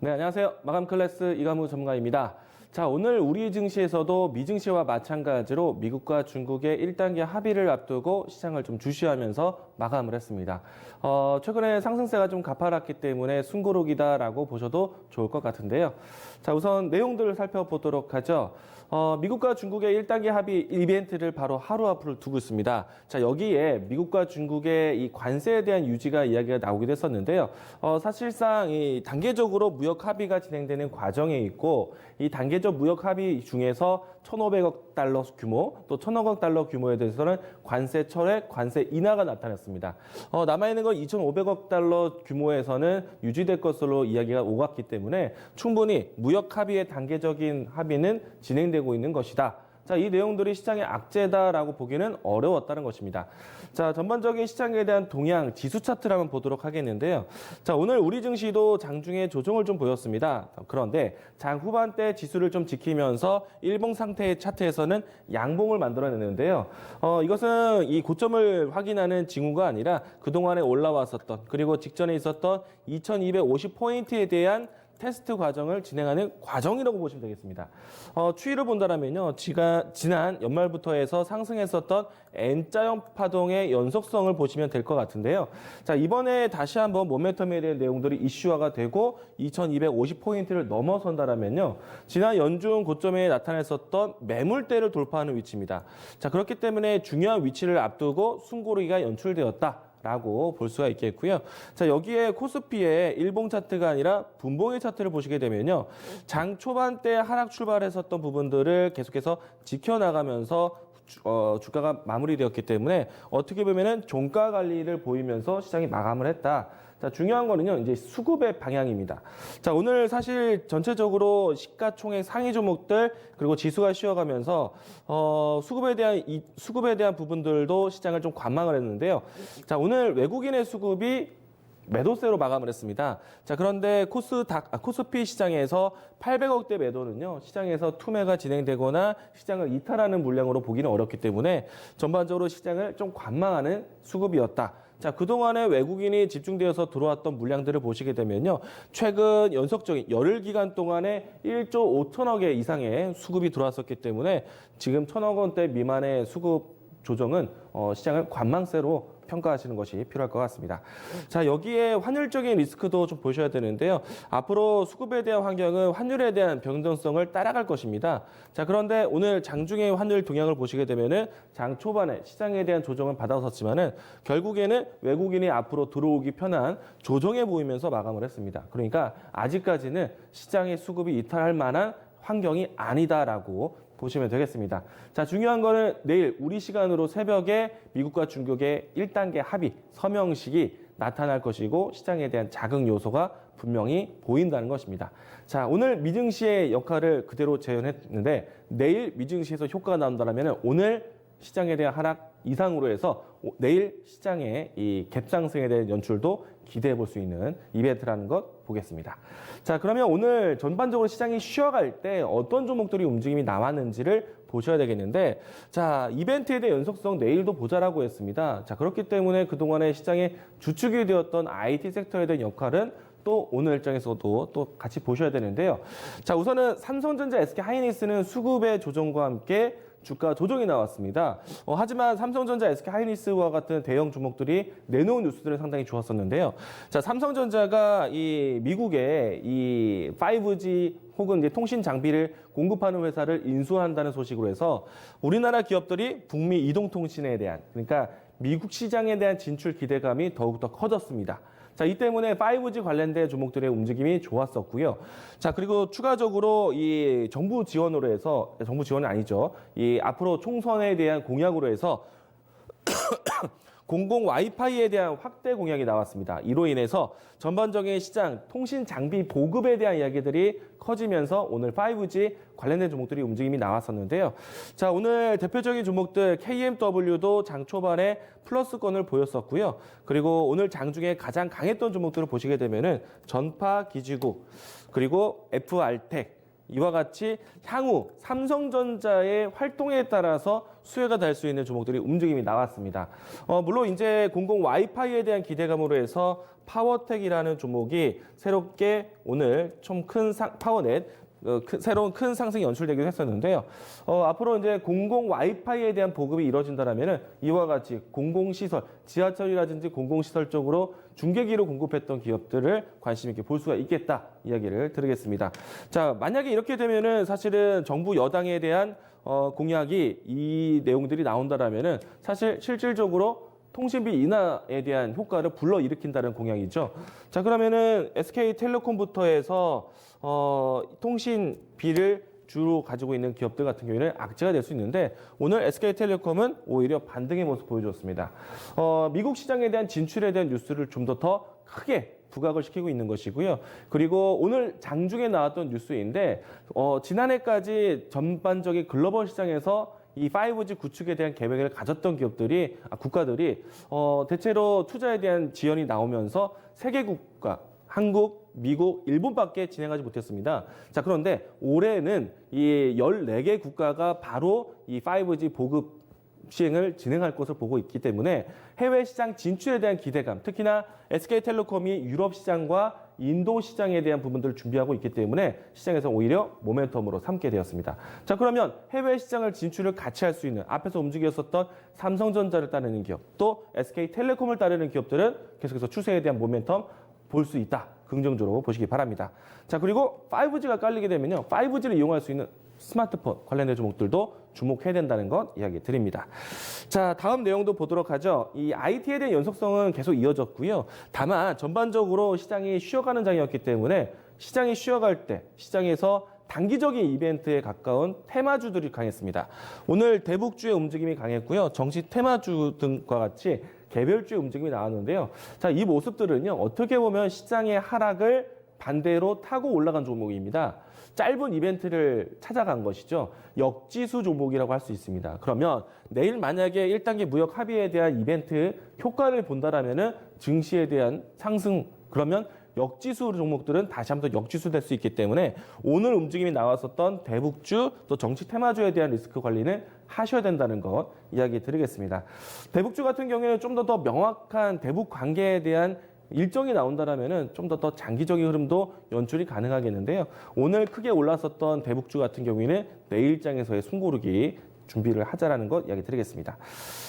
네, 안녕하세요. 마감 클래스 이감우 전문가입니다. 자, 오늘 우리 증시에서도 미증시와 마찬가지로 미국과 중국의 1단계 합의를 앞두고 시장을 좀 주시하면서 마감을 했습니다. 최근에 상승세가 좀 가파랐기 때문에 숨고르기다라고 보셔도 좋을 것 같은데요. 자, 우선 내용들을 살펴보도록 하죠. 미국과 중국의 1단계 합의 이벤트를 바로 하루 앞으로 두고 있습니다. 자, 여기에 미국과 중국의 이 관세에 대한 유지가 이야기가 나오기도 했었는데요. 사실상 이 단계적으로 무역 합의가 진행되는 과정에 있고 이 단계적 무역 합의 중에서 1,500억 달러 규모 또 1,000억 달러 규모에 대해서는 관세 철회, 관세 인하가 나타났습니다. 남아있는 건 2,500억 달러 규모에서는 유지될 것으로 이야기가 오갔기 때문에 충분히 무역 합의의 단계적인 합의는 진행되고 있는 것이다. 자, 이 내용들이 시장의 악재다라고 보기는 어려웠다는 것입니다. 자, 전반적인 시장에 대한 동향, 지수 차트를 한번 보도록 하겠는데요. 자, 오늘 우리 증시도 장중에 조정을 좀 보였습니다. 그런데 장 후반대 지수를 좀 지키면서 일봉 상태의 차트에서는 양봉을 만들어냈는데요. 이것은 이 고점을 확인하는 징후가 아니라 그동안에 올라왔었던 그리고 직전에 있었던 2250포인트에 대한 테스트 과정을 진행하는 과정이라고 보시면 되겠습니다. 추이를 본다면요, 지난 연말부터 해서 상승했었던 N자형 파동의 연속성을 보시면 될 것 같은데요. 자, 이번에 다시 한번 모멘텀에 대한 내용들이 이슈화가 되고 2250포인트를 넘어선다면요, 지난 연중 고점에 나타냈었던 매물대를 돌파하는 위치입니다. 자, 그렇기 때문에 중요한 위치를 앞두고 숨고르기가 연출되었다. 라고 볼 수가 있겠고요. 자, 여기에 코스피의 일봉 차트가 아니라 분봉의 차트를 보시게 되면요, 장 초반 때 하락 출발했었던 부분들을 계속해서 지켜나가면서 주가가 마무리되었기 때문에 어떻게 보면은 종가 관리를 보이면서 시장이 마감을 했다. 자, 중요한 거는요, 이제 수급의 방향입니다. 자, 오늘 사실 전체적으로 시가총액 상위 종목들 그리고 지수가 쉬어가면서 수급에 대한 부분들도 시장을 좀 관망을 했는데요. 자, 오늘 외국인의 수급이 매도세로 마감을 했습니다. 자, 그런데 코스피 시장에서 800억대 매도는요, 시장에서 투매가 진행되거나 시장을 이탈하는 물량으로 보기는 어렵기 때문에 전반적으로 시장을 좀 관망하는 수급이었다. 자, 그동안에 외국인이 집중되어서 들어왔던 물량들을 보시게 되면요, 최근 연속적인 열흘 기간 동안에 1조 5천억의 이상의 수급이 들어왔었기 때문에 지금 1,000억 원대 미만의 수급 조정은 시장을 관망세로 평가하시는 것이 필요할 것 같습니다. 자, 여기에 환율적인 리스크도 좀 보셔야 되는데요. 앞으로 수급에 대한 환경은 환율에 대한 변동성을 따라갈 것입니다. 자, 그런데 오늘 장중의 환율 동향을 보시게 되면은 장 초반에 시장에 대한 조정은 받아섰지만은 결국에는 외국인이 앞으로 들어오기 편한 조정에 보이면서 마감을 했습니다. 그러니까 아직까지는 시장의 수급이 이탈할 만한 환경이 아니다라고 보시면 되겠습니다. 자, 중요한 거는 내일 우리 시간으로 새벽에 미국과 중국의 1단계 합의 서명식이 나타날 것이고 시장에 대한 자극 요소가 분명히 보인다는 것입니다. 자, 오늘 미증시의 역할을 그대로 재현했는데 내일 미증시에서 효과가 나온다면 오늘 시장에 대한 하락 이상으로 해서 내일 시장의 이 갭상승에 대한 연출도 기대해 볼 수 있는 이벤트라는 것 보겠습니다. 자, 그러면 오늘 전반적으로 시장이 쉬어갈 때 어떤 종목들이 움직임이 나왔는지를 보셔야 되겠는데, 자, 이벤트에 대한 연속성 내일도 보자라고 했습니다. 자, 그렇기 때문에 그동안에 시장의 주축이 되었던 IT 섹터에 대한 역할은 또 오늘 일정에서도 또 같이 보셔야 되는데요. 자, 우선은 삼성전자, SK하이닉스는 수급의 조정과 함께 주가 조정이 나왔습니다. 하지만 삼성전자, SK하이닉스와 같은 대형 종목들이 내놓은 뉴스들은 상당히 좋았었는데요. 자, 삼성전자가 이 미국의 이 5G 혹은 이제 통신 장비를 공급하는 회사를 인수한다는 소식으로 해서 우리나라 기업들이 북미 이동통신에 대한, 그러니까 미국 시장에 대한 진출 기대감이 더욱더 커졌습니다. 자, 이 때문에 5G 관련된 종목들의 움직임이 좋았었고요. 자, 그리고 추가적으로 이 정부 지원으로 해서, 정부 지원은 아니죠. 이 앞으로 총선에 대한 공약으로 해서 공공 와이파이에 대한 확대 공약이 나왔습니다. 이로 인해서 전반적인 시장 통신 장비 보급에 대한 이야기들이 커지면서 오늘 5G 관련된 종목들이 움직임이 나왔었는데요. 자, 오늘 대표적인 종목들 KMW도 장 초반에 플러스권을 보였었고요. 그리고 오늘 장중에 가장 강했던 종목들을 보시게 되면은 전파 기지국, 그리고 FR텍, 이와 같이 향후 삼성전자의 활동에 따라서 수혜가 될 수 있는 종목들이 움직임이 나왔습니다. 물론 이제 공공 와이파이에 대한 기대감으로 해서 파워텍이라는 종목이 새롭게 오늘 좀 큰 파워넷 새로운 큰 상승이 연출되기도 했었는데요. 앞으로 이제 공공 와이파이에 대한 보급이 이루어진다면은 이와 같이 공공시설, 지하철이라든지 공공시설 쪽으로 중계기로 공급했던 기업들을 관심 있게 볼 수가 있겠다 이야기를 드리겠습니다. 자, 만약에 이렇게 되면은 사실은 정부 여당에 대한 공약이 이 내용들이 나온다라면은 사실 실질적으로 통신비 인하에 대한 효과를 불러일으킨다는 공약이죠. 자, 그러면은 SK텔레콤부터 해서 통신비를 주로 가지고 있는 기업들 같은 경우에는 악재가 될 수 있는데 오늘 SK텔레콤은 오히려 반등의 모습 보여줬습니다. 미국 시장에 대한 진출에 대한 뉴스를 좀 더 크게 부각을 시키고 있는 것이고요. 그리고 오늘 장중에 나왔던 뉴스인데 지난해까지 전반적인 글로벌 시장에서 이 5G 구축에 대한 계획을 가졌던 국가들이 대체로 투자에 대한 지연이 나오면서 세 개 국가, 한국, 미국, 일본밖에 진행하지 못했습니다. 자, 그런데 올해는 이 14개 국가가 바로 이 5G 보급 시행을 진행할 것을 보고 있기 때문에 해외 시장 진출에 대한 기대감, 특히나 SK텔레콤이 유럽 시장과 인도 시장에 대한 부분들을 준비하고 있기 때문에 시장에서 오히려 모멘텀으로 삼게 되었습니다. 자, 그러면 해외 시장을 진출을 같이 할 수 있는 앞에서 움직였었던 삼성전자를 따르는 기업, 또 SK텔레콤을 따르는 기업들은 계속해서 추세에 대한 모멘텀 볼 수 있다. 긍정적으로 보시기 바랍니다. 자, 그리고 5G가 깔리게 되면요. 5G를 이용할 수 있는 스마트폰 관련된 종목들도 주목해야 된다는 것 이야기 드립니다. 자, 다음 내용도 보도록 하죠. 이 IT에 대한 연속성은 계속 이어졌고요. 다만 전반적으로 시장이 쉬어가는 장이었기 때문에 시장이 쉬어갈 때 시장에서 단기적인 이벤트에 가까운 테마주들이 강했습니다. 오늘 대북주의 움직임이 강했고요. 정치 테마주 등과 같이 개별주의 움직임이 나왔는데요. 자, 이 모습들은요. 어떻게 보면 시장의 하락을 반대로 타고 올라간 종목입니다. 짧은 이벤트를 찾아간 것이죠. 역지수 종목이라고 할 수 있습니다. 그러면 내일 만약에 1단계 무역 합의에 대한 이벤트 효과를 본다라면은 증시에 대한 상승, 그러면 역지수 종목들은 다시 한번 역지수 될 수 있기 때문에 오늘 움직임이 나왔었던 대북주 또 정치 테마주에 대한 리스크 관리는 하셔야 된다는 것 이야기 드리겠습니다. 대북주 같은 경우에는 좀 더 명확한 대북 관계에 대한 일정이 나온다라면은 좀 더 장기적인 흐름도 연출이 가능하겠는데요. 오늘 크게 올랐었던 대북주 같은 경우에는 내일장에서의 숨고르기 준비를 하자라는 것 이야기 드리겠습니다.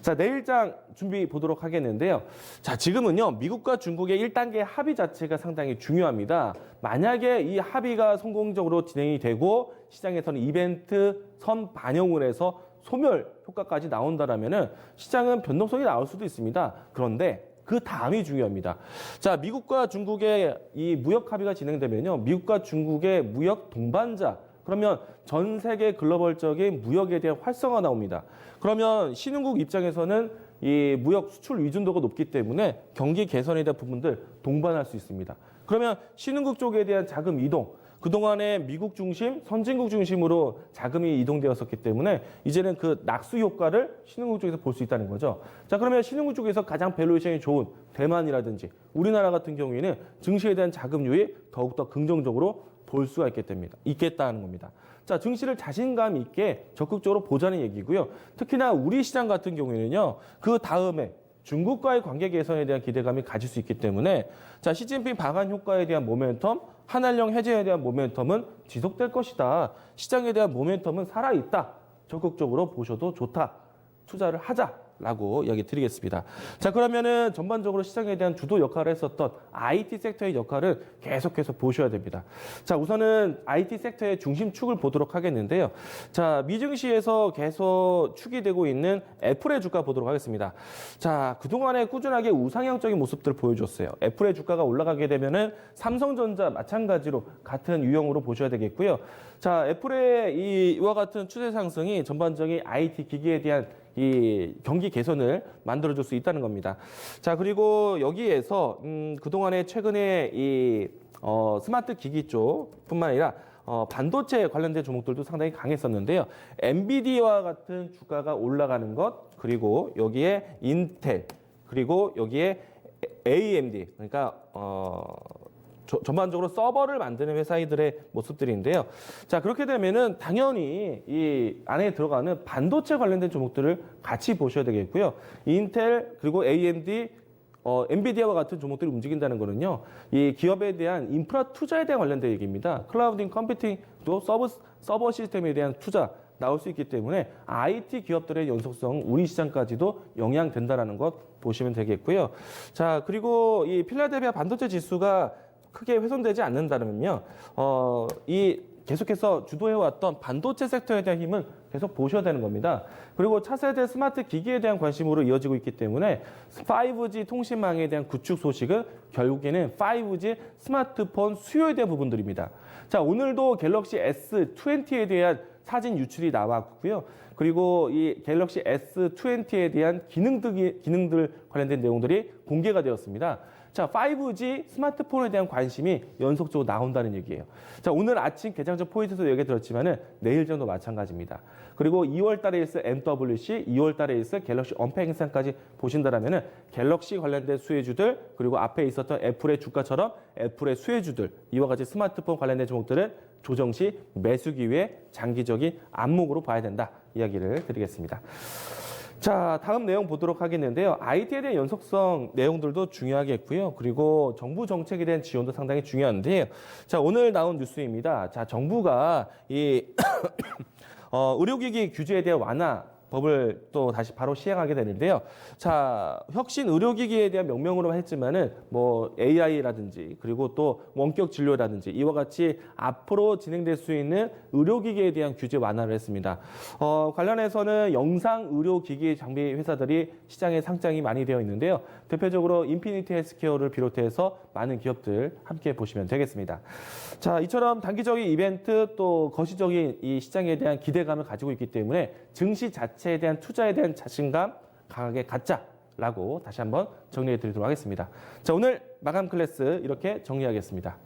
자, 내일장 준비 보도록 하겠는데요. 자, 지금은요, 미국과 중국의 1단계 합의 자체가 상당히 중요합니다. 만약에 이 합의가 성공적으로 진행이 되고 시장에서는 이벤트 선 반영을 해서 소멸 효과까지 나온다라면은 시장은 변동성이 나올 수도 있습니다. 그런데 그 다음이 중요합니다. 자, 미국과 중국의 이 무역 합의가 진행되면요, 미국과 중국의 무역 동반자, 그러면 전 세계 글로벌적인 무역에 대한 활성화가 나옵니다. 그러면 신흥국 입장에서는 이 무역 수출 의존도가 높기 때문에 경기 개선에 대한 부분들 동반할 수 있습니다. 그러면 신흥국 쪽에 대한 자금 이동, 그동안에 미국 중심, 선진국 중심으로 자금이 이동되었었기 때문에 이제는 그 낙수 효과를 신흥국 쪽에서 볼 수 있다는 거죠. 자, 그러면 신흥국 쪽에서 가장 밸류에이션이 좋은 대만이라든지 우리나라 같은 경우에는 증시에 대한 자금 유입 더욱더 긍정적으로 볼 수가 있겠다는 겁니다. 자, 증시를 자신감 있게 적극적으로 보자는 얘기고요. 특히나 우리 시장 같은 경우에는요, 그 다음에 중국과의 관계 개선에 대한 기대감이 가질 수 있기 때문에 자, 시진핑 방한 효과에 대한 모멘텀, 한한령 해제에 대한 모멘텀은 지속될 것이다. 시장에 대한 모멘텀은 살아있다. 적극적으로 보셔도 좋다. 투자를 하자라고 이야기 드리겠습니다. 자, 그러면은 전반적으로 시장에 대한 주도 역할을 했었던 IT 섹터의 역할을 계속해서 보셔야 됩니다. 자, 우선은 IT 섹터의 중심축을 보도록 하겠는데요. 자, 미증시에서 계속 축이 되고 있는 애플의 주가 보도록 하겠습니다. 자, 그동안에 꾸준하게 우상향적인 모습들을 보여줬어요. 애플의 주가가 올라가게 되면은 삼성전자 마찬가지로 같은 유형으로 보셔야 되겠고요. 자, 애플의 이와 같은 추세 상승이 전반적인 IT 기기에 대한 이 경기 개선을 만들어줄 수 있다는 겁니다. 자, 그리고 여기에서 그동안에 최근에 이 스마트 기기 쪽뿐만 아니라 반도체 관련된 종목들도 상당히 강했었는데요. 엔비디아와 같은 주가가 올라가는 것, 그리고 여기에 인텔, 그리고 여기에 AMD, 그러니까 전반적으로 서버를 만드는 회사들의 모습들인데요. 자, 그렇게 되면은 당연히 이 안에 들어가는 반도체 관련된 종목들을 같이 보셔야 되겠고요. 인텔 그리고 AMD 엔비디아와 같은 종목들이 움직인다는 거는요. 이 기업에 대한 인프라 투자에 대한 관련된 얘기입니다. 클라우딩 컴퓨팅도 서버 시스템에 대한 투자 나올 수 있기 때문에 IT 기업들의 연속성 우리 시장까지도 영향된다라는 것 보시면 되겠고요. 자, 그리고 이 필라델피아 반도체 지수가 크게 훼손되지 않는다면요. 이 계속해서 주도해왔던 반도체 섹터에 대한 힘은 계속 보셔야 되는 겁니다. 그리고 차세대 스마트 기기에 대한 관심으로 이어지고 있기 때문에 5G 통신망에 대한 구축 소식은 결국에는 5G 스마트폰 수요에 대한 부분들입니다. 자, 오늘도 갤럭시 S20에 대한 사진 유출이 나왔고요. 그리고 이 갤럭시 S20에 대한 기능들 관련된 내용들이 공개가 되었습니다. 자, 5G 스마트폰에 대한 관심이 연속적으로 나온다는 얘기예요. 자, 오늘 아침 개장전 포인트에서 얘기 들었지만은 내일 정도 마찬가지입니다. 그리고 2월 달에 있을 MWC, 2월 달에 있을 갤럭시 언팩 행사까지 보신다라면은 갤럭시 관련된 수혜주들, 그리고 앞에 있었던 애플의 주가처럼 애플의 수혜주들, 이와 같이 스마트폰 관련된 종목들은 조정 시 매수 기회의 장기적인 안목으로 봐야 된다. 이야기를 드리겠습니다. 자, 다음 내용 보도록 하겠는데요. IT에 대한 연속성 내용들도 중요하겠고요. 그리고 정부 정책에 대한 지원도 상당히 중요한데요. 자, 오늘 나온 뉴스입니다. 자, 정부가 이 의료기기 규제에 대한 완화 법을 또 다시 바로 시행하게 되는데요. 자, 혁신 의료기기에 대한 명명으로 했지만은 뭐 AI라든지 그리고 또 원격 진료라든지 이와 같이 앞으로 진행될 수 있는 의료기기에 대한 규제 완화를 했습니다. 관련해서는 영상 의료기기 장비 회사들이 시장에 상장이 많이 되어 있는데요. 대표적으로 인피니티 헬스케어를 비롯해서 많은 기업들 함께 보시면 되겠습니다. 자, 이처럼 단기적인 이벤트 또 거시적인 이 시장에 대한 기대감을 가지고 있기 때문에 증시 자체에 대한 투자에 대한 자신감 강하게 갖자라고 다시 한번 정리해 드리도록 하겠습니다. 자, 오늘 마감 클래스 이렇게 정리하겠습니다.